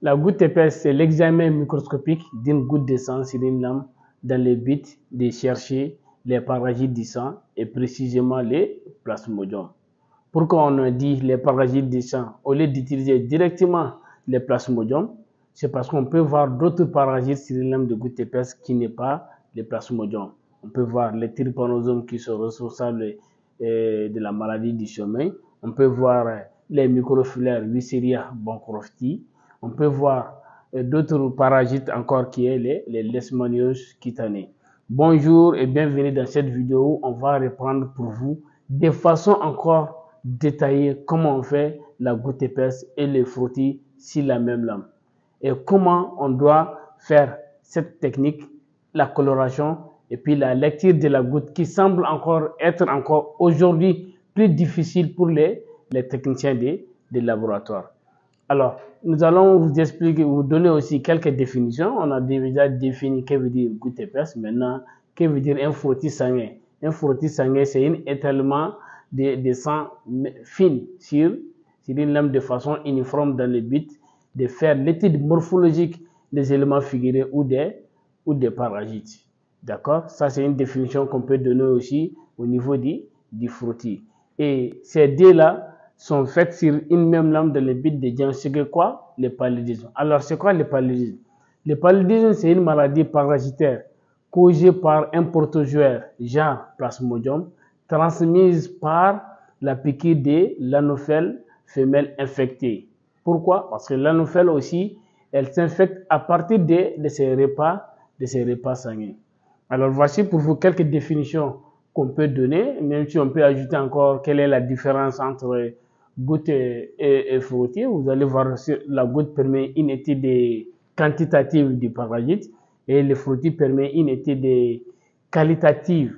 La goutte épaisse, c'est l'examen microscopique d'une goutte de sang sur une lame dans le but de chercher les parasites du sang et précisément les plasmodiums. Pourquoi on a dit les parasites du sang au lieu d'utiliser directement les plasmodiums? C'est parce qu'on peut voir d'autres parasites sur une lame de goutte épaisse qui n'est pas les plasmodiums. On peut voir les trypanosomes qui sont responsables de la maladie du sommeil. On peut voir les microfilaires Neisseria bancrofti. On peut voir d'autres parasites encore qui est les leishmanioses cutanées. Bonjour et bienvenue dans cette vidéo où on va reprendre pour vous de façon encore détaillée comment on fait la goutte épaisse et le frottis sur la même lame. Et comment on doit faire cette technique, la coloration et puis la lecture de la goutte qui semble être aujourd'hui plus difficile pour les techniciens des laboratoires. Alors, nous allons vous expliquer, vous donner aussi quelques définitions. On a déjà défini ce que veut dire goutte épaisse. Maintenant, que veut dire un frottis sanguin? Un frottis sanguin, c'est un étalement de sang fin sur une lame de façon uniforme dans le but de faire l'étude morphologique des éléments figurés ou des parasites. D'accord? Ça, c'est une définition qu'on peut donner aussi au niveau du frottis. Et ces deux-là sont faites sur une même lame dans le but de diagnostiquer quoi? Le paludisme. Alors, c'est quoi le paludisme? Le paludisme, c'est une maladie parasitaire causée par un protozoaire, genre Plasmodium, transmise par la piqûre de l'anophèle femelle infectée. Pourquoi? Parce que l'anophèle aussi, elle s'infecte à partir de ses repas sanguins. Alors, voici pour vous quelques définitions qu'on peut donner, même si on peut ajouter encore quelle est la différence entre goutte et frottis. Vous allez voir que la goutte permet une étude quantitative du parasite et le frottis permet une étude qualitative,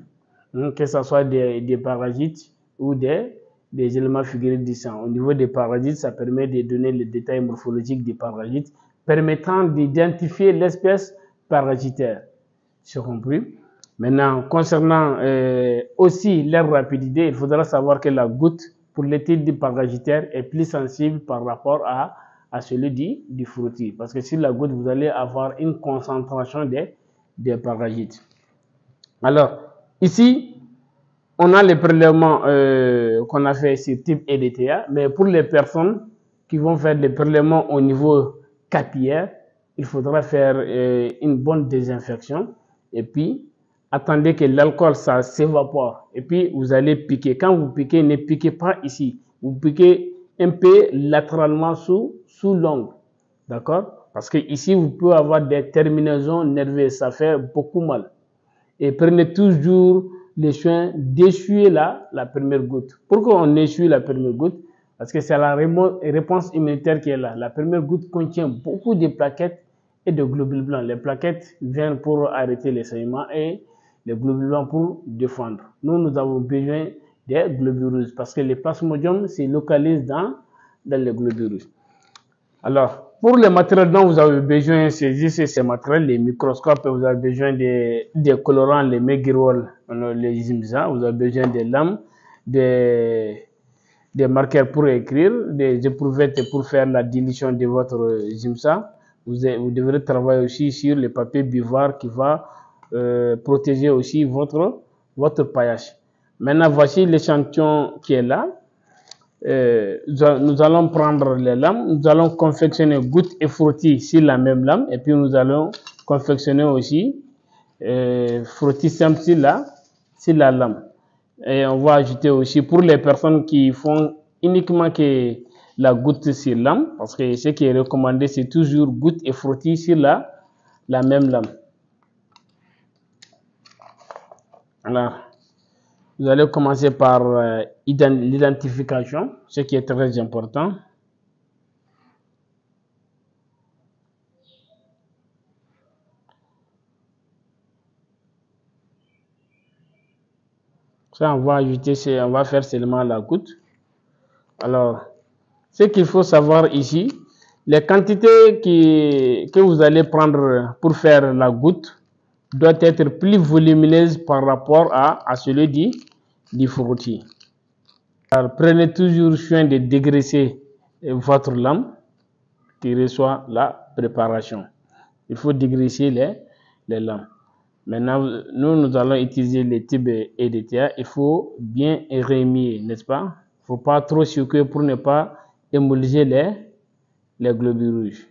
que ce soit des parasites ou des éléments figurés du sang. Au niveau des parasites, ça permet de donner le détail morphologique des parasites permettant d'identifier l'espèce parasitaire. C'est compris? Maintenant, concernant aussi leur rapidité, il faudra savoir que la goutte pour l'étude parasitaire est plus sensible par rapport à celui du frottis. Parce que sur la goutte, vous allez avoir une concentration des parasites. Alors, ici, on a les prélèvements qu'on a fait sur type EDTA, mais pour les personnes qui vont faire des prélèvements au niveau capillaire, il faudra faire une bonne désinfection et puis attendez que l'alcool ça s'évapore et puis vous allez piquer. Quand vous piquez, ne piquez pas ici. Vous piquez un peu latéralement sous l'ongle. D'accord? Parce que ici, vous pouvez avoir des terminaisons nerveuses. Ça fait beaucoup mal. Et prenez toujours le soin d'essuyer la première goutte. Pourquoi on essuie la première goutte? Parce que c'est la réponse immunitaire qui est là. La première goutte contient beaucoup de plaquettes et de globules blancs. Les plaquettes viennent pour arrêter les saignements et les globules blancs pour défendre. Nous avons besoin des globules rouges parce que les plasmodiums se localisent dans les globules rouges. Alors, pour les matériels dont vous avez besoin, c'est ces matériels, les microscopes, vous avez besoin des colorants, les Meguiarol, les Zimsa, vous avez besoin des lames, des marqueurs pour écrire, des éprouvettes pour faire la dilution de votre Zimsa. Vous devrez travailler aussi sur le papier buvard qui va protéger aussi votre paillage. Maintenant, voici l'échantillon qui est là. Nous allons prendre les lames, nous allons confectionner goutte et frottis sur la même lame et puis nous allons confectionner aussi frottis simple sur la lame. Et on va ajouter aussi pour les personnes qui font uniquement que la goutte sur lame, parce que ce qui est recommandé, c'est toujours goutte et frottis sur la même lame. Alors, vous allez commencer par l'identification, ce qui est très important. Ça, on va ajouter, on va faire seulement la goutte. Alors, ce qu'il faut savoir ici, les quantités que vous allez prendre pour faire la goutte doivent être plus volumineuses par rapport à celui du frottis. Alors, prenez toujours soin de dégraisser votre lame qui reçoit la préparation. Il faut dégraisser les lames. Maintenant, nous allons utiliser les tubes EDTA. Il faut bien remuer, n'est-ce pas? Il ne faut pas trop secouer pour ne pas émulger les globules rouges.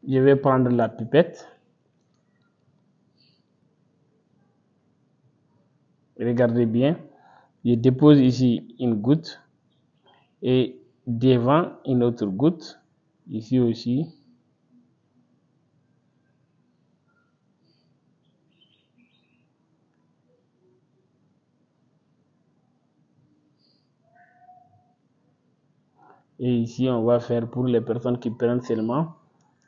Je vais prendre la pipette. Regardez bien. Je dépose ici une goutte et devant une autre goutte. Ici aussi. Et ici, on va faire pour les personnes qui prennent seulement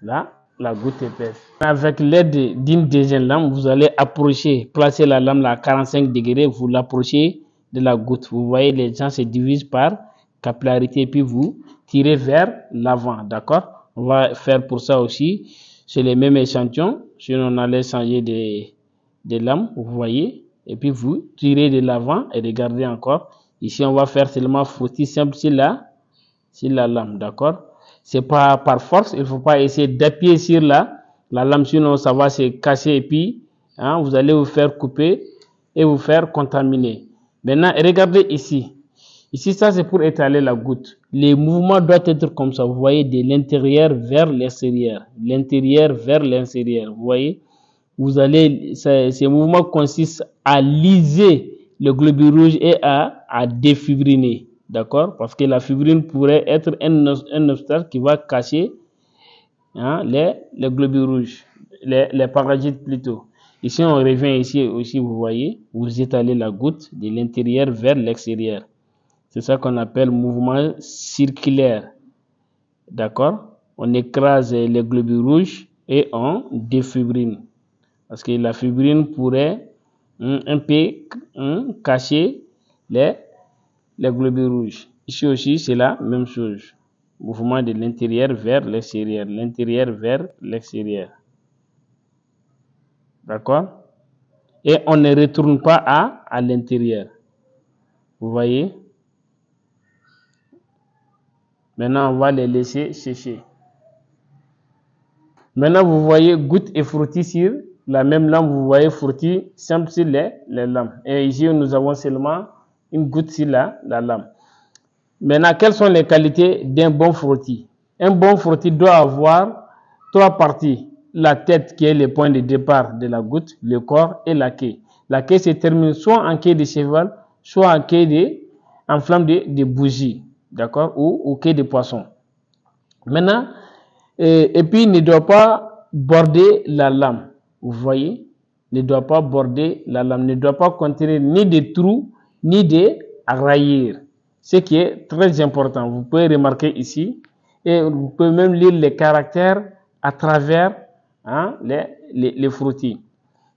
la goutte épaisse. Avec l'aide d'une deuxième lame, vous allez approcher, placer la lame à 45 degrés, vous l'approchez de la goutte. Vous voyez, les gens se divisent par capillarité, puis vous tirez vers l'avant, d'accord? On va faire pour ça aussi, c'est les mêmes échantillons, sinon on allait changer des lames, vous voyez, et puis vous tirez de l'avant et regardez encore. Ici, on va faire seulement frottis simple sur la lame, d'accord? C'est pas par force, il ne faut pas essayer d'appuyer sur la lame, sinon ça va se casser et puis vous allez vous faire couper et vous faire contaminer. Maintenant, regardez ici. Ici, ça c'est pour étaler la goutte. Les mouvements doivent être comme ça, vous voyez, de l'intérieur vers l'extérieur. L'intérieur vers l'extérieur, vous voyez? Vous allez, ces mouvements consistent à liser le globule rouge et à défibriner. D'accord? Parce que la fibrine pourrait être un obstacle qui va cacher les globules rouges, les parasites plutôt. Ici, on revient ici aussi, vous voyez, vous étalez la goutte de l'intérieur vers l'extérieur. C'est ça qu'on appelle mouvement circulaire. D'accord? On écrase les globules rouges et on défibrine. Parce que la fibrine pourrait un peu cacher les globules rouges. Ici aussi, c'est la même chose. Mouvement de l'intérieur vers l'extérieur. L'intérieur vers l'extérieur. D'accord? Et on ne retourne pas à l'intérieur. Vous voyez? Maintenant, on va les laisser sécher. Maintenant, vous voyez goutte et frottis sur la même lame. Vous voyez frottis simple sur les lames. Et ici, nous avons seulement une goutte sur la lame. Maintenant, quelles sont les qualités d'un bon frottis? Un bon frottis doit avoir trois parties. La tête qui est le point de départ de la goutte, le corps et la queue. La queue se termine soit en queue de cheval, soit en queue en flamme de bougie, d'accord, ou queue de poisson. Maintenant, et puis il ne doit pas border la lame. Vous voyez, ne doit pas border la lame, ne doit pas contenir ni des trous, ni des rayures. Ce qui est très important. Vous pouvez remarquer ici, et vous pouvez même lire les caractères à travers les frottis.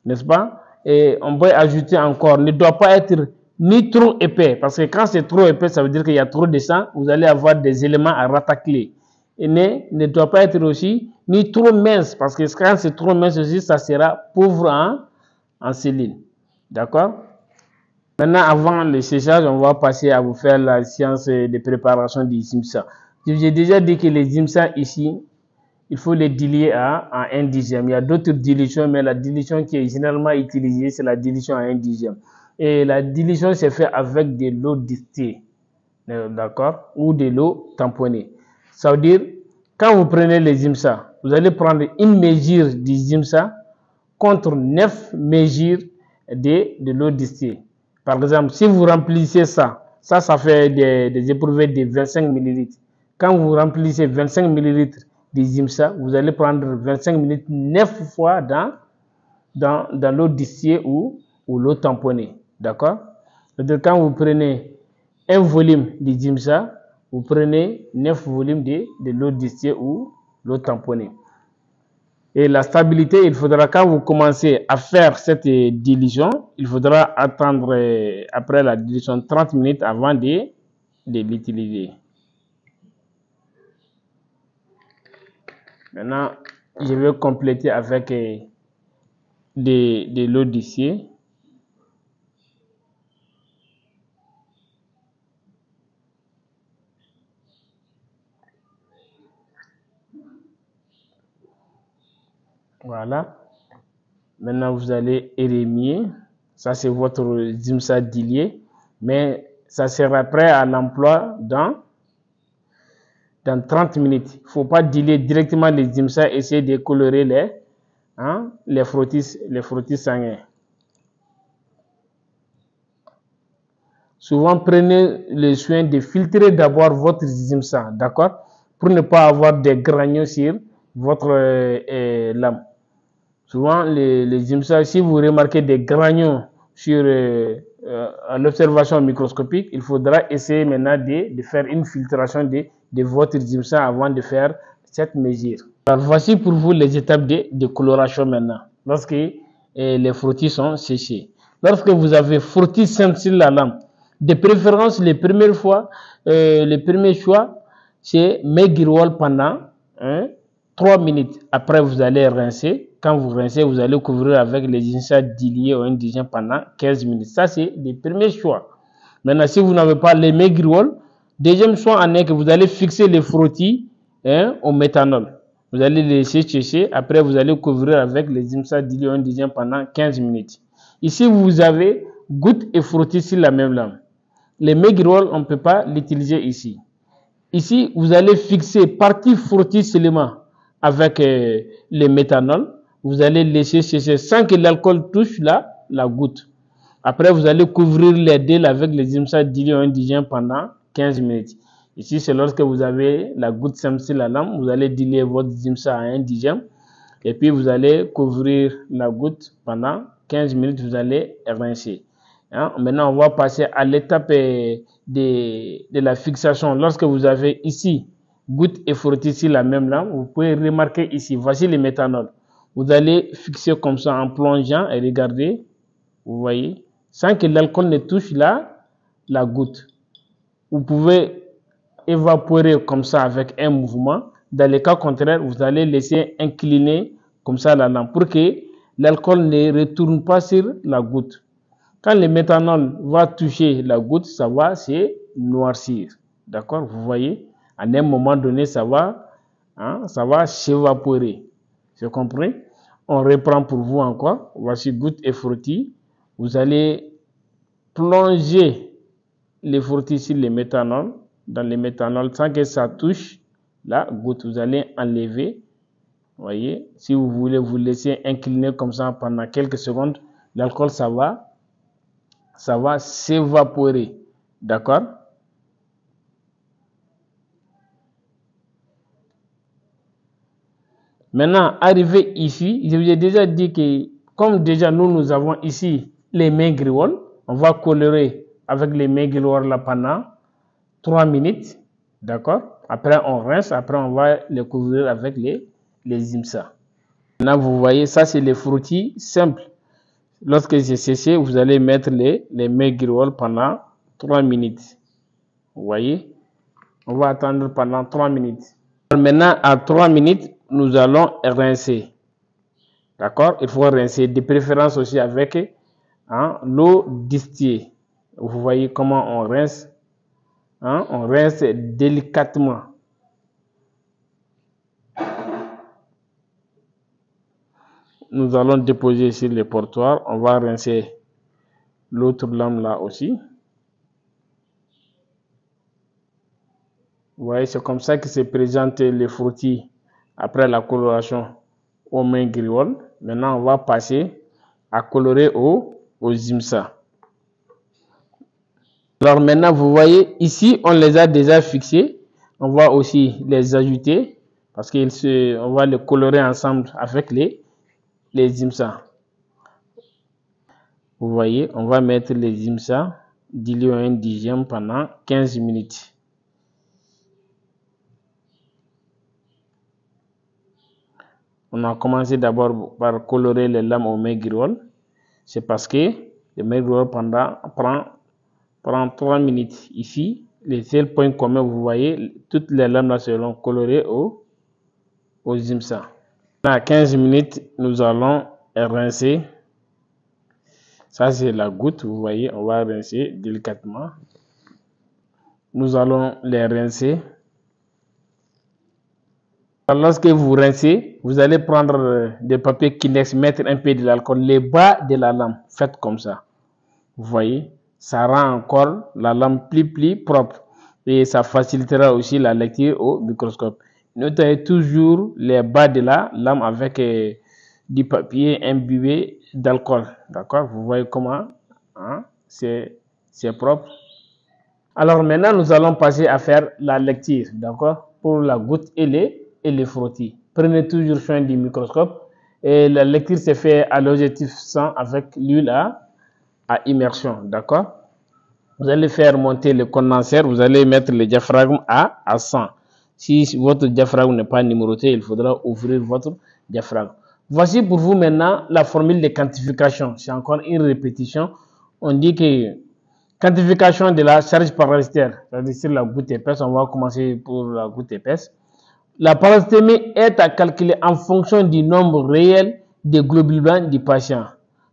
N'est-ce pas? Et on peut ajouter encore, ne doit pas être ni trop épais, parce que quand c'est trop épais, ça veut dire qu'il y a trop de sang, vous allez avoir des éléments à rattacler. Et ne doit pas être aussi ni trop mince, parce que quand c'est trop mince aussi, ça sera pauvre en séline. D'accord? Maintenant, avant le séchage, on va passer à vous faire la séance de préparation du Zimsa. J'ai déjà dit que les Zimsa ici, il faut les diluer à 1 dixième. Il y a d'autres dilutions, mais la dilution qui est généralement utilisée, c'est la dilution à 1 dixième. Et la dilution se fait avec de l'eau distillée, d'accord, ou de l'eau tamponnée. Ça veut dire, quand vous prenez les Zimsa, vous allez prendre une mesure du Zimsa contre 9 mesures de l'eau distillée. Par exemple, si vous remplissez ça fait des éprouvettes de 25 ml. Quand vous remplissez 25 ml de Zimsa, vous allez prendre 25 ml 9 fois dans l'eau distillée ou l'eau tamponnée. D'accord? C'est-à-dire quand vous prenez un volume de Zimsa, vous prenez 9 volumes de l'eau distillée ou l'eau tamponnée. Et la stabilité, il faudra, quand vous commencez à faire cette dilution, il faudra attendre après la dilution 30 minutes avant de l'utiliser. Maintenant, je vais compléter avec de l'eau distillée. Voilà. Maintenant, vous allez éreigner. Ça, c'est votre Zimsa dilier. Mais ça sera prêt à l'emploi dans 30 minutes. Il ne faut pas diler directement les Zimsa, essayer de colorer les frottis sanguins. Souvent, prenez le soin de filtrer d'abord votre Zimsa, d'accord? Pour ne pas avoir des granules sur votre lame. Souvent, les Zimsa, si vous remarquez des granules sur l'observation microscopique, il faudra essayer maintenant de faire une filtration de votre Zimsa avant de faire cette mesure. Alors, voici pour vous les étapes de coloration maintenant, lorsque les frottis sont séchés. Lorsque vous avez frottis simple sur la lame, de préférence, les premières fois, le premier choix, c'est maigrirol pendant 3 minutes. Après, vous allez rincer. Quand vous rincez, vous allez couvrir avec les Zimsa diliés ou indigènes pendant 15 minutes. Ça, c'est le premier choix. Maintenant, si vous n'avez pas les maigrirol, deuxième choix en est que vous allez fixer les frottis au méthanol. Vous allez les laisser sécher. Après, vous allez couvrir avec les Zimsa diliés ou indigènes pendant 15 minutes. Ici, vous avez gouttes et frottis sur la même lame. Les maigrirol, on ne peut pas l'utiliser ici. Ici, vous allez fixer partie frottis seulement avec le méthanol. Vous allez laisser sécher sans que l'alcool touche la goutte. Après, vous allez couvrir les dés avec les Zimsa diliés ou indigènes pendant 15 minutes. Ici, c'est lorsque vous avez la goutte simple sur la lame, vous allez diluer votre Zimsa à indigène. Et puis, vous allez couvrir la goutte pendant 15 minutes. Vous allez rincer. Maintenant, on va passer à l'étape de la fixation. Lorsque vous avez ici goutte et frottis sur la même lame, vous pouvez remarquer ici, voici le méthanol. Vous allez fixer comme ça en plongeant et regardez, vous voyez, sans que l'alcool ne touche la goutte. Vous pouvez évaporer comme ça avec un mouvement. Dans le cas contraire, vous allez laisser incliner comme ça la lame pour que l'alcool ne retourne pas sur la goutte. Quand le méthanol va toucher la goutte, ça va se noircir. D'accord? Vous voyez? À un moment donné, ça va s'évaporer. Vous comprenez? On reprend pour vous encore. Voici goutte et frottis. Vous allez plonger les frottis sur le méthanol, dans le méthanol, sans que ça touche la goutte. Vous allez enlever. Vous voyez? Si vous voulez vous laisser incliner comme ça pendant quelques secondes, l'alcool, ça va s'évaporer. D'accord? Maintenant, arrivé ici, je vous ai déjà dit que comme déjà nous avons ici les maigrirol, on va colorer avec les maigrirol là pendant 3 minutes. D'accord? Après, on rince. Après, on va les couvrir avec les Zimsa. Maintenant, vous voyez, ça, c'est les frottis simples. Lorsque c'est séché, vous allez mettre les maigrirol pendant 3 minutes. Vous voyez? On va attendre pendant 3 minutes. Maintenant, à 3 minutes, nous allons rincer. D'accord? Il faut rincer, de préférence aussi avec l'eau distillée. Vous voyez comment on rince? On rince délicatement. Nous allons déposer sur le portoir. On va rincer l'autre lame là aussi. Vous voyez, c'est comme ça que se présentent les frottis après la coloration au maigrirol. Maintenant, on va passer à colorer au Zimsa. Alors maintenant, vous voyez, ici, on les a déjà fixés. On va aussi les ajouter parce qu'on va les colorer ensemble avec les Zimsa. Vous voyez, on va mettre les Zimsa dilués en indigène pendant 15 minutes. On a commencé d'abord par colorer les lames au maigrirol. C'est parce que le maigrirol prend 3 minutes. Ici, les seuls points communs, vous voyez, toutes les lames là seront colorées au Zimsa. À 15 minutes, nous allons rincer. Ça, c'est la goutte, vous voyez, on va rincer délicatement. Nous allons les rincer. Lorsque vous rincez, vous allez prendre des papiers Kleenex, mettre un peu de l'alcool, les bas de la lame, faites comme ça. Vous voyez, ça rend encore la lame plus propre et ça facilitera aussi la lecture au microscope. Notez toujours les bas de la lame avec du papier imbibé d'alcool. D'accord? Vous voyez comment hein? C'est propre. Alors maintenant, nous allons passer à faire la lecture. D'accord? Pour la goutte et les frottis. Prenez toujours soin du microscope. Et la lecture se fait à l'objectif 100 avec l'huile à immersion. D'accord? Vous allez faire monter le condenseur. Vous allez mettre le diaphragme à 100. Si votre diaphragme n'est pas numéroté, il faudra ouvrir votre diaphragme. Voici pour vous maintenant la formule de quantification. C'est encore une répétition. On dit que quantification de la charge parasitaire, c'est-à-dire sur la goutte épaisse, on va commencer pour la goutte épaisse. La parasitémie est à calculer en fonction du nombre réel de globules blancs du patient.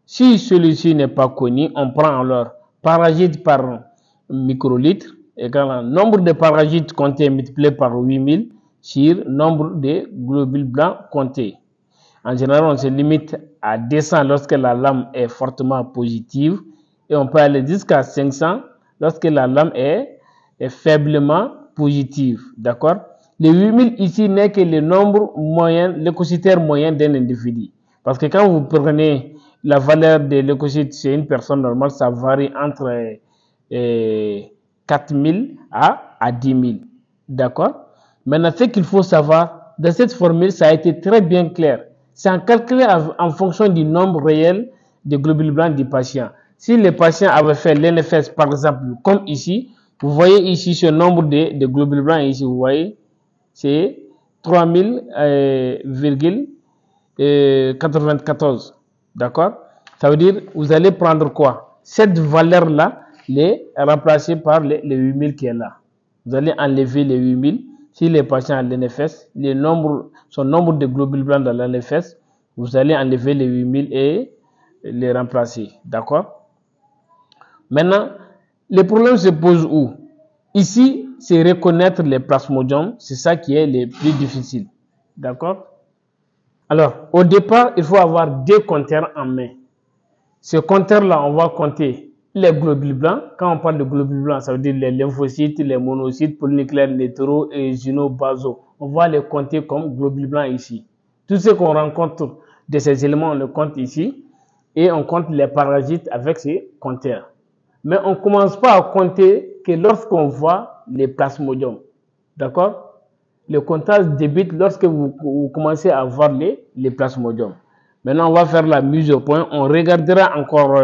Si celui-ci n'est pas connu, on prend alors parasites par microlitre égal nombre de parasites comptés multiplié par 8000 sur nombre de globules blancs comptés. En général, on se limite à 200 lorsque la lame est fortement positive et on peut aller jusqu'à 500 lorsque la lame est faiblement positive. D'accord? Le 8000 ici n'est que le nombre moyen, leucocytaire moyen d'un individu. Parce que quand vous prenez la valeur de leucocytes chez une personne normale, ça varie entre 4000 à 10 000. D'accord? Maintenant, ce qu'il faut savoir, dans cette formule, ça a été très bien clair. C'est en calculé en fonction du nombre réel de globules blancs du patient. Si le patient avait fait l'NFS, par exemple, comme ici, vous voyez ici ce nombre de globules blancs, ici, vous voyez, c'est 3000,94. D'accord? Ça veut dire, vous allez prendre quoi? Cette valeur-là, les remplacer par les 8000 qui est là. Vous allez enlever les 8000. Si le patient a l'NFS, son nombre de globules blancs dans l'NFS, vous allez enlever les 8000 et les remplacer. D'accord? Maintenant, le problème se pose où? Ici, c'est reconnaître les plasmodiums. C'est ça qui est le plus difficile. D'accord? Alors, au départ, il faut avoir deux compteurs en main. Ce compteur-là, on va compter les globules blancs. Quand on parle de globules blancs, ça veut dire les lymphocytes, les monocytes, polynucléaires, neutraux et basaux. On va les compter comme globules blancs ici. Tout ce qu'on rencontre de ces éléments, on le compte ici. Et on compte les parasites avec ces compteurs. Mais on ne commence pas à compter que lorsqu'on voit les plasmodiums. D'accord? Le comptage débute lorsque vous commencez à voir les plasmodiums. Maintenant, on va faire la mise au point. On regardera encore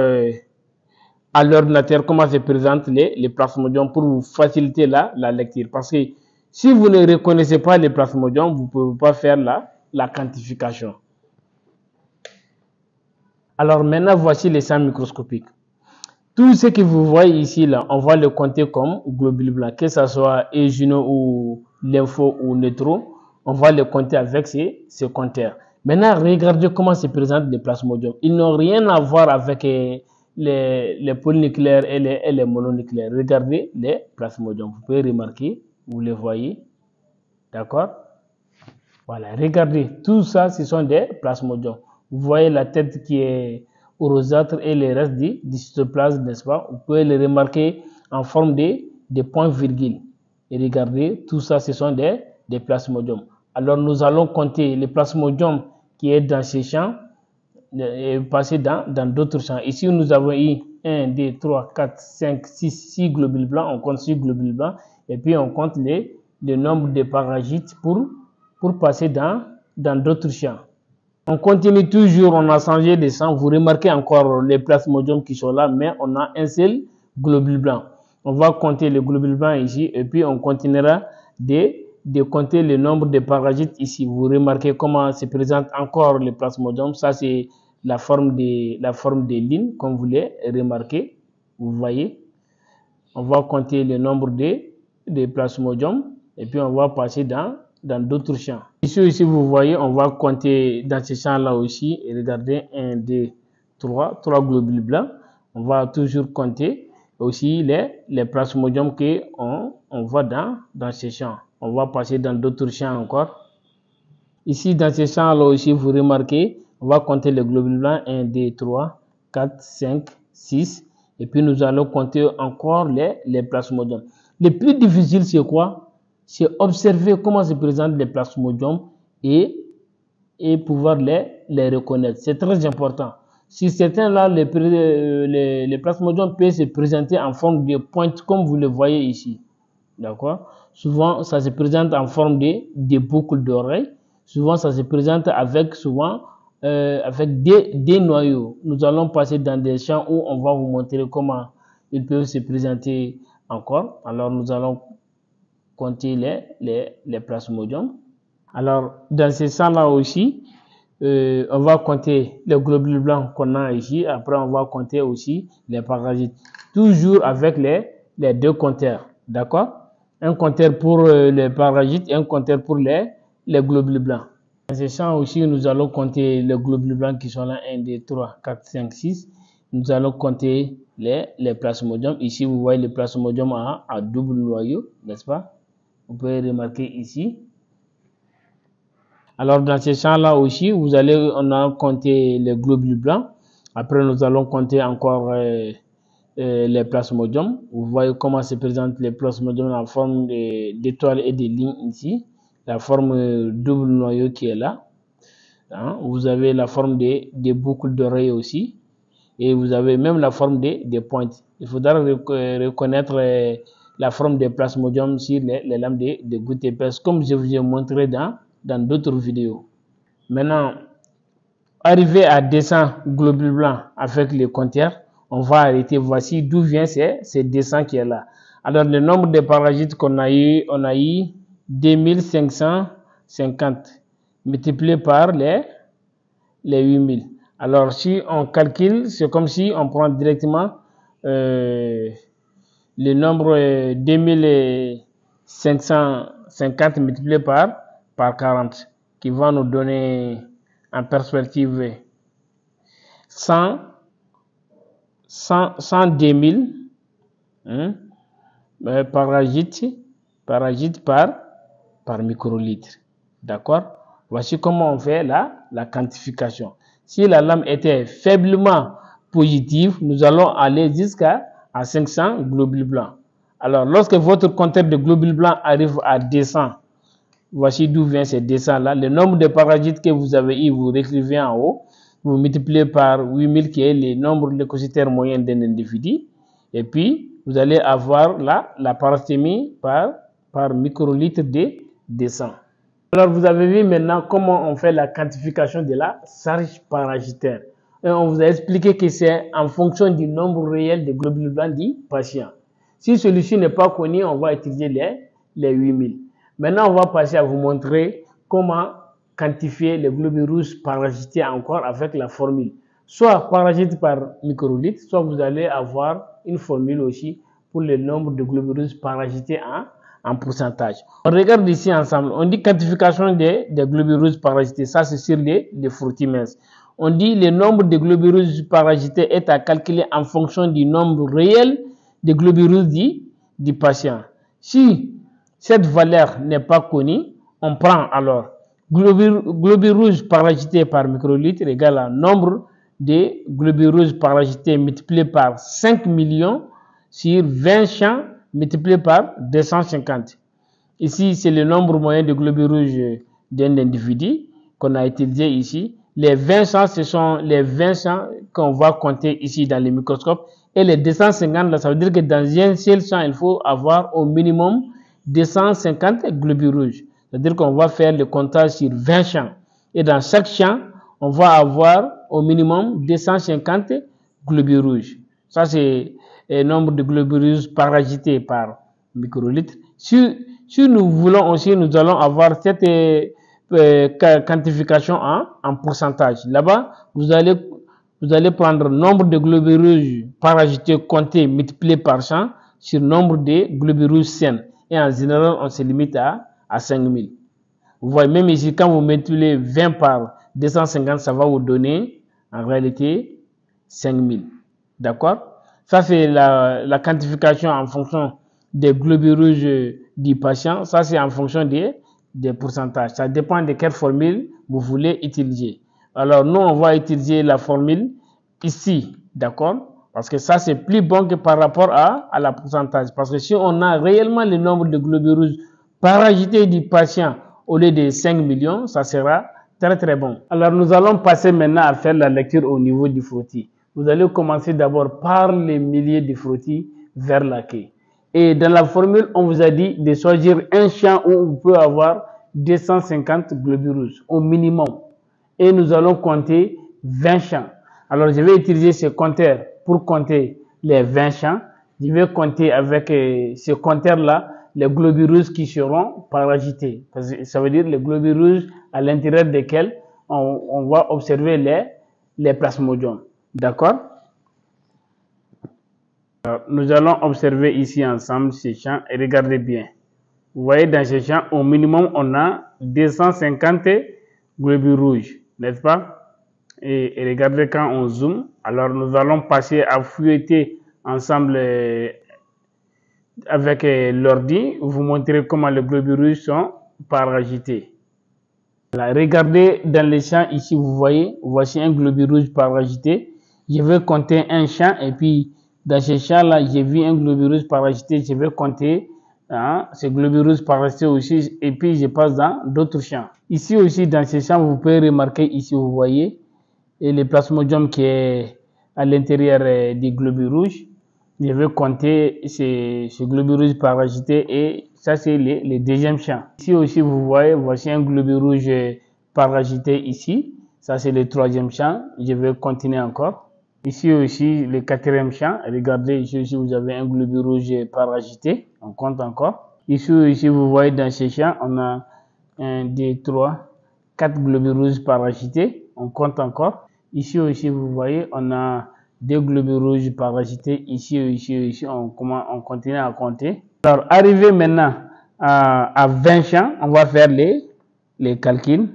à l'ordinateur comment se présentent les plasmodiums pour vous faciliter la lecture. Parce que si vous ne reconnaissez pas les plasmodiums, vous ne pouvez pas faire la quantification. Alors maintenant, voici les champs microscopiques. Tout ce que vous voyez ici, là, on va le compter comme globules blancs, que ce soit égineux ou lympho ou neutro, on va le compter avec ces compteurs. Maintenant, regardez comment se présentent les plasmodiums. Ils n'ont rien à voir avec les polynucléaires et les mononucléaires. Regardez les plasmodiums. Vous pouvez remarquer, vous les voyez. D'accord? Voilà, regardez, tout ça, ce sont des plasmodiums. Vous voyez la tête qui est rosâtre et les restes du cytoplasme, n'est-ce pas? Vous pouvez les remarquer en forme de points-virgules. Et regardez, tout ça, ce sont des plasmodiums. Alors, nous allons compter les plasmodiums qui est dans ces champs et passer dans d'autres champs. Ici, nous avons eu 1, 2, 3, 4, 5, 6 globules blancs. On compte 6 globules blancs. Et puis, on compte le nombre de parasites pour passer dans d'autres champs. On continue toujours, on a changé de sang. Vous remarquez encore les plasmodiums qui sont là, mais on a un seul globule blanc. On va compter les globules blancs ici et puis on continuera de compter le nombre de parasites ici. Vous remarquez comment se présentent encore les plasmodiums. Ça, c'est la forme des lignes, comme vous les remarquez. Vous voyez. On va compter le nombre de plasmodiums et puis on va passer dans d'autres champs. Ici, vous voyez, on va compter dans ces champs-là aussi. Et regardez, 1, 2, 3 globules blancs. On va toujours compter aussi les plasmodiums qu'on voit dans ces champs. On va passer dans d'autres champs encore. Ici, dans ce champ-là aussi, vous remarquez, on va compter les globules blancs. 1, 2, 3, 4, 5, 6. Et puis, nous allons compter encore les plasmodiums. Le plus difficile, c'est quoi? C'est observer comment se présentent les plasmodiums et pouvoir les reconnaître. C'est très important. Si certains là, les plasmodiums peuvent se présenter en forme de pointe, comme vous le voyez ici. D'accord? Souvent, ça se présente en forme de boucles d'oreilles. Souvent, ça se présente avec des noyaux. Nous allons passer dans des champs où on va vous montrer comment ils peuvent se présenter encore. Alors, nous allons compter les plasmodiums. Alors, dans ces champs-là aussi, on va compter les globules blancs qu'on a ici. Après, on va compter aussi les parasites. Toujours avec les deux compteurs. D'accord? Un compteur pour les parasites et un compteur pour les globules blancs. Dans ce champ aussi, nous allons compter les globules blancs qui sont là. 1, 2, 3, 4, 5, 6. Nous allons compter les plasmodiums. Ici, vous voyez les plasmodiums à double noyau, n'est-ce pas? Vous pouvez remarquer ici. Alors, dans ce champ-là aussi, on a compté les globules blancs. Après, nous allons compter encore les plasmodiums. Vous voyez comment se présentent les plasmodiums en forme d'étoiles et de lignes ici. La forme double noyau qui est là. Hein? Vous avez la forme des boucles d'oreilles aussi. Et vous avez même la forme des pointes. Il faudra reconnaître la forme des plasmodiums sur les lames de gouttes épaisses, comme je vous ai montré dans d'autres vidéos. Maintenant, arrivé à 200 globules blancs avec les compteurs, on va arrêter. Voici d'où vient ces 200 qui est là. Alors, le nombre de parasites qu'on a eu, on a eu 2550 multiplié par les 8000. Alors, si on calcule, c'est comme si on prend directement le nombre 2550 multiplié par 40, qui va nous donner en perspective 102 000 parasites par microlitre. D'accord? Voici comment on fait la quantification. Si la lame était faiblement positive, nous allons aller jusqu'à 500 globules blancs. Alors, lorsque votre compteur de globules blancs arrive à 200, voici d'où vient ces 200 là. Le nombre de parasites que vous avez eu, vous l'écrivez en haut. Vous multipliez par 8000 qui est le nombre de leucocytaires moyen d'un individu. Et puis, vous allez avoir la parasitémie par microlitre de sang. Alors, vous avez vu maintenant comment on fait la quantification de la charge parasitaire. Et on vous a expliqué que c'est en fonction du nombre réel de globules blancs du patient. Si celui-ci n'est pas connu, on va utiliser les 8000. Maintenant, on va passer à vous montrer comment quantifier les globules rouges parasités encore avec la formule. Soit parasite par microlitre, soit vous allez avoir une formule aussi pour le nombre de globules rouges parasités en pourcentage. On regarde ici ensemble. On dit quantification des globules rouges parasités. Ça, c'est sur les fructimens. On dit le nombre de globules rouges parasités est à calculer en fonction du nombre réel de globules rouges du patient. Si cette valeur n'est pas connue, on prend alors globules rouges parasités par microlitre égale à nombre de globules rouges parasités multiplié par 5 millions sur 20 champs multiplié par 250. Ici, c'est le nombre moyen de globules rouges d'un individu qu'on a utilisé ici. Les 20 champs, ce sont les 20 champs qu'on va compter ici dans le microscope. Et les 250, là, ça veut dire que dans un seul champ, il faut avoir au minimum 250 globules rouges. C'est-à-dire qu'on va faire le comptage sur 20 champs. Et dans chaque champ, on va avoir au minimum 250 globules rouges. Ça, c'est le nombre de globules rouges parasités par microlitre. Si nous voulons aussi, nous allons avoir cette quantification en pourcentage. Là-bas, vous allez prendre le nombre de globules rouges parasités comptés multiplié par 100 sur le nombre de globules rouges sains. Et en général, on se limite à 5000. Vous voyez, même ici, quand vous multipliez 20 par 250, ça va vous donner en réalité 5000. D'accord? Ça, c'est la quantification en fonction des globules rouges du patient. Ça, c'est en fonction des des pourcentages. Ça dépend de quelle formule vous voulez utiliser. Alors, nous, on va utiliser la formule ici, d'accord? Parce que ça, c'est plus bon que par rapport à la pourcentage. Parce que si on a réellement le nombre de globules rouges paragités du patient au lieu de 5 millions, ça sera très très bon. Alors, nous allons passer maintenant à faire la lecture au niveau du frottis. Vous allez commencer d'abord par les milliers de frottis vers la queue. Et dans la formule, on vous a dit de choisir un champ où on peut avoir 250 globules rouges au minimum. Et nous allons compter 20 champs. Alors, je vais utiliser ce compteur pour compter les 20 champs. Je vais compter avec ce compteur-là les globules rouges qui seront paragités. Ça veut dire les globules rouges à l'intérieur desquels on va observer les plasmodiums. D'accord? Nous allons observer ici ensemble ces champs et regardez bien. Vous voyez, dans ces champs, au minimum, on a 250 globules rouges, n'est-ce pas? Et regardez quand on zoome. Alors, nous allons passer à fouetter ensemble avec l'ordi. Vous montrer comment les globules rouges sont paragités. Alors, regardez dans les champs ici, vous voyez, voici un globule rouge paragité. Je vais compter un champ et puis dans ce champ-là, j'ai vu un globule rouge paragité. Je vais compter ce globule rouge paragité aussi et puis je passe dans d'autres champs. Ici aussi, dans ce champ, vous pouvez remarquer ici, vous voyez, et le plasmodium qui est à l'intérieur du globule rouge. Je vais compter ce globule rouge paragité et ça c'est le deuxième champ. Ici aussi vous voyez, voici un globule rouge paragité ici. Ça c'est le troisième champ. Je vais continuer encore. Ici aussi le quatrième champ. Regardez ici aussi vous avez un globule rouge paragité. On compte encore. Ici vous voyez dans ce champ on a 1, 2, 3, 4 globules rouges paragités. On compte encore. Ici aussi vous voyez on a 2 globules rouges paragités ici, on continue à compter. Alors, arrivé maintenant à 20 champs, on va faire les calculs.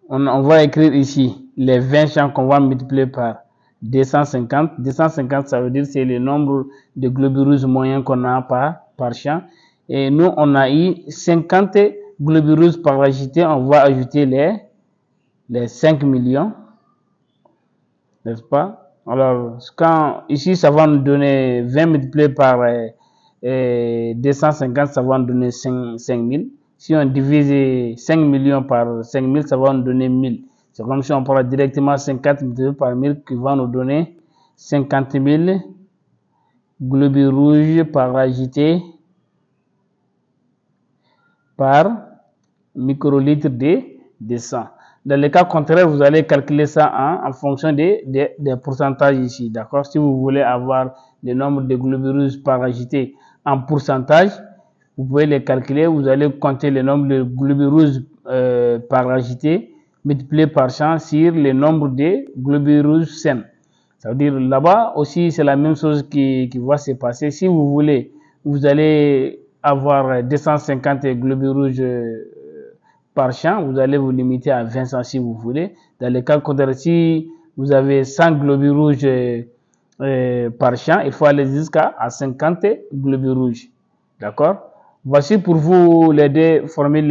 On va écrire ici les 20 champs qu'on va multiplier par 250. 250, ça veut dire c'est le nombre de globules rouges moyens qu'on a par champ. Et nous, on a eu 50 globules rouges paragités. On va ajouter les 5 millions. N'est-ce pas? Alors, ici, ça va nous donner 20 multiplié par 250, ça va nous donner 5000. Si on divise 5 millions par 5000, ça va nous donner 1000. C'est comme si on prend directement 50 multiplié par 1000 qui va nous donner 50 000 globules rouges paragités par microlitre de sang. Dans le cas contraire, vous allez calculer ça en fonction des pourcentages ici, d'accord? Si vous voulez avoir le nombre de globules rouges paragités en pourcentage, vous pouvez les calculer. Vous allez compter le nombre de globules rouges paragités multiplié par 100 sur le nombre de globules rouges sains. Ça veut dire là-bas aussi, c'est la même chose qui va se passer. Si vous voulez, vous allez avoir 250 globules rouges par champ, vous allez vous limiter à 20 si vous voulez. Dans le cas contraire, si vous avez 100 globules rouges par champ, il faut aller jusqu'à 50 globules rouges. D'accord? Voici pour vous les deux formules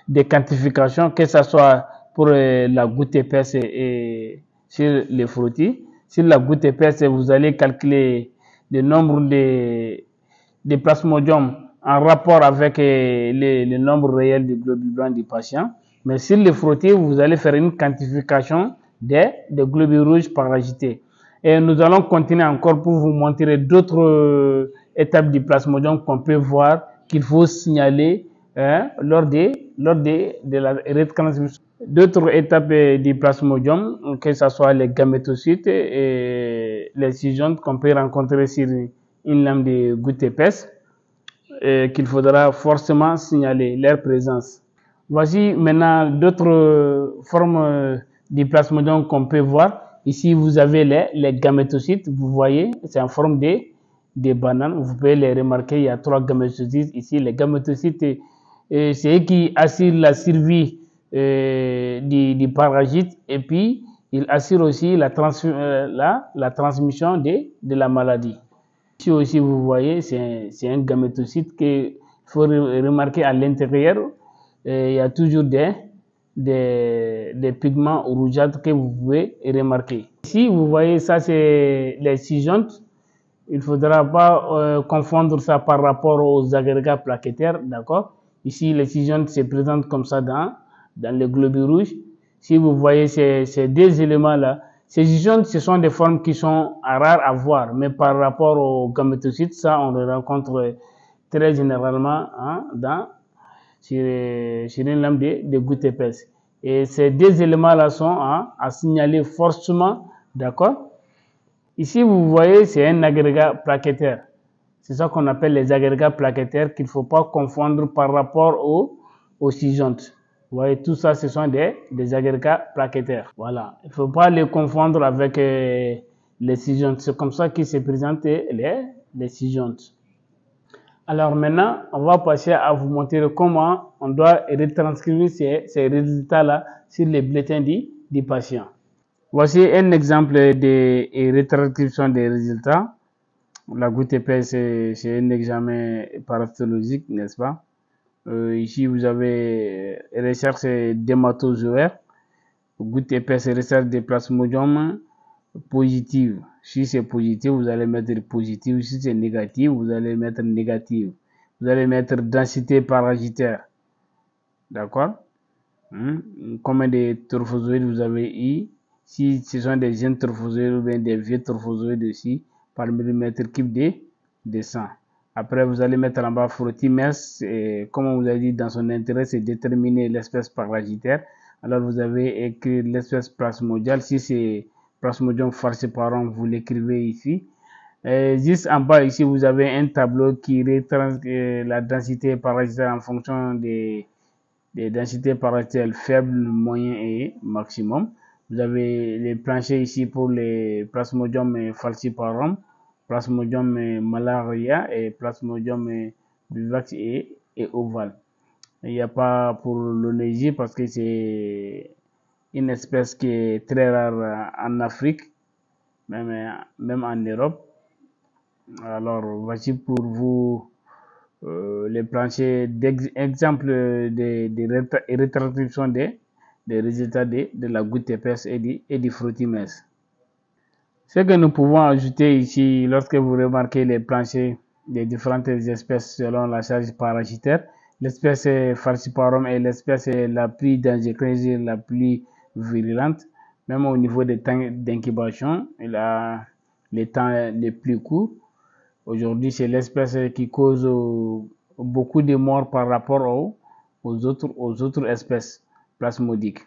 de quantification, que ce soit pour la goutte épaisse et sur les frottis. Sur la goutte épaisse, vous allez calculer le nombre de plasmodiums en rapport avec le nombre réel de globules blancs du patient. Mais sur les frottis, vous allez faire une quantification des globules rouges paragités. Et nous allons continuer encore pour vous montrer d'autres étapes du plasmodium qu'on peut voir qu'il faut signaler lors de la retransmission. D'autres étapes du plasmodium, que ce soit les gamétocytes et les fusions qu'on peut rencontrer sur une lame de goutte épaisse, qu'il faudra forcément signaler leur présence. Voici maintenant d'autres formes du plasmodium qu'on peut voir. Ici, vous avez les gamétocytes. Vous voyez, c'est en forme de bananes. Vous pouvez les remarquer, il y a 3 gamétocytes ici. Les gamétocytes, c'est eux qui assurent la survie du parasite et puis ils assurent aussi la transmission de la maladie. Ici aussi, vous voyez, c'est un gamétocyte qu'il Il faut remarquer à l'intérieur, il y a toujours des pigments rougeâtres que vous pouvez remarquer. Ici, vous voyez, ça c'est les scissiontes. Il ne faudra pas confondre ça par rapport aux agrégats plaquettaires, d'accord? Ici, les scissiontes se présentent comme ça dans le globule rouge. Si vous voyez ces deux éléments-là, ces scissiontes, ce sont des formes qui sont rares à voir, mais par rapport aux gamétocytes, ça, on le rencontre très généralement sur une lame de goutte épaisse. Et ces deux éléments-là sont à signaler forcément, d'accord? Ici, vous voyez, c'est un agrégat plaquettaire. C'est ça qu'on appelle les agrégats plaquettaires qu'il ne faut pas confondre par rapport aux scissiontes. Vous voyez, tout ça, ce sont des agrégats plaquettaires. Voilà. Il ne faut pas les confondre avec les scissiontes. C'est comme ça qu'ils se présentent les scissiontes. Alors maintenant, on va passer à vous montrer comment on doit retranscrire ces résultats-là sur les bulletins du patient. Voici un exemple de retranscription des résultats. La goutte épaisse, c'est un examen parasitologique, n'est-ce pas? Ici, vous avez recherche d'hématozoaire. Goutte épaisse, recherche de plasmodium positive. Si c'est positif, vous allez mettre positif. Si c'est négatif, vous allez mettre négatif. Vous allez mettre densité parasitaire. D'accord? Combien de trophozoïdes vous avez eu? Si ce sont des jeunes trophozoïdes ou bien des vieux trophozoïdes aussi, par millimètre cube de sang. Après, vous allez mettre en bas frottimers. Comme on vous a dit, dans son intérêt, c'est déterminer l'espèce parasitaire. Alors, vous avez écrit l'espèce plasmodiale. Si c'est Plasmodium falciparum, vous l'écrivez ici. Juste en bas, ici, vous avez un tableau qui retranscrit la densité parasitaire en fonction des densités parasitaires faibles, moyens et maximum. Vous avez les planchers ici pour les Plasmodium falciparum, Plasmodium malaria et Plasmodium vivax et ovale. Il n'y a pas pour l'onégie parce que c'est une espèce qui est très rare en Afrique, même en Europe. Alors, voici pour vous les planchers d'exemple de retranscription des résultats de la goutte épaisse et du frottimers. Ce que nous pouvons ajouter ici, lorsque vous remarquez les planchers des différentes espèces selon la charge parasitaire, l'espèce falciparum est l'espèce la plus dangereuse, la plus virulente, même au niveau des temps d'incubation, il a les temps les plus courts. Aujourd'hui, c'est l'espèce qui cause beaucoup de morts par rapport aux autres espèces plasmodiques.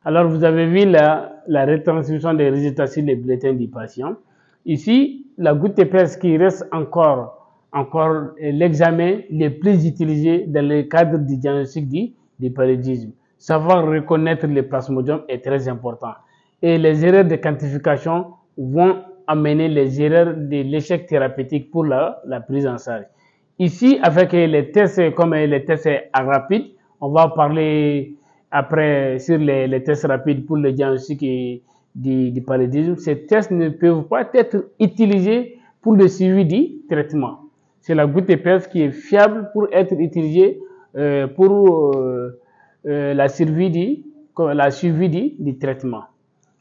Alors, vous avez vu la retranscription des résultats sur les bulletins du patient. Ici, la goutte épaisse qui reste encore l'examen le plus utilisé dans le cadre du diagnostic du paludisme. Savoir reconnaître les plasmodiums est très important. Et les erreurs de quantification vont amener les erreurs de l'échec thérapeutique pour la prise en charge. Ici, avec les tests comme les tests rapides, on va parler après sur les tests rapides pour le diagnostic du paludisme. Ces tests ne peuvent pas être utilisés pour le suivi du traitement. C'est la goutte épaisse qui est fiable pour être utilisée pour la suivi du traitement.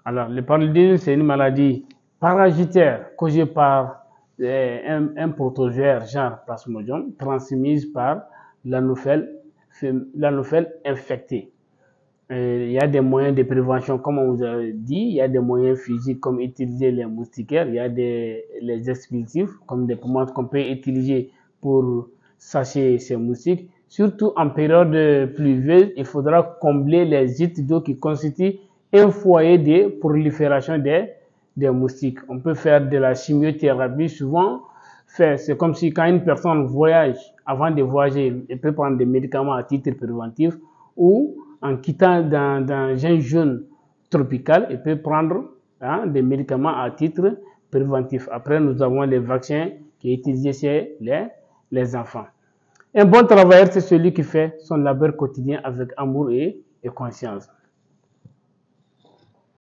Alors, le paludisme, c'est une maladie parasitaire causée par un protozoaire genre Plasmodium transmise par l'anophèle infecté. Il y a des moyens de prévention, comme on vous a dit, il y a des moyens physiques comme utiliser les moustiquaires, il y a les expulsifs comme des pommades qu'on peut utiliser pour chasser ces moustiques. Surtout en période pluvieuse, il faudra combler les gîtes d'eau qui constituent un foyer de prolifération des moustiques. On peut faire de la chimiothérapie. Souvent, c'est comme si quand une personne voyage, avant de voyager, elle peut prendre des médicaments à titre préventif ou en quittant dans un zone tropicale, elle peut prendre des médicaments à titre préventif. Après, nous avons les vaccins qui sont utilisés chez les enfants. Un bon travailleur, c'est celui qui fait son labeur quotidien avec amour et conscience.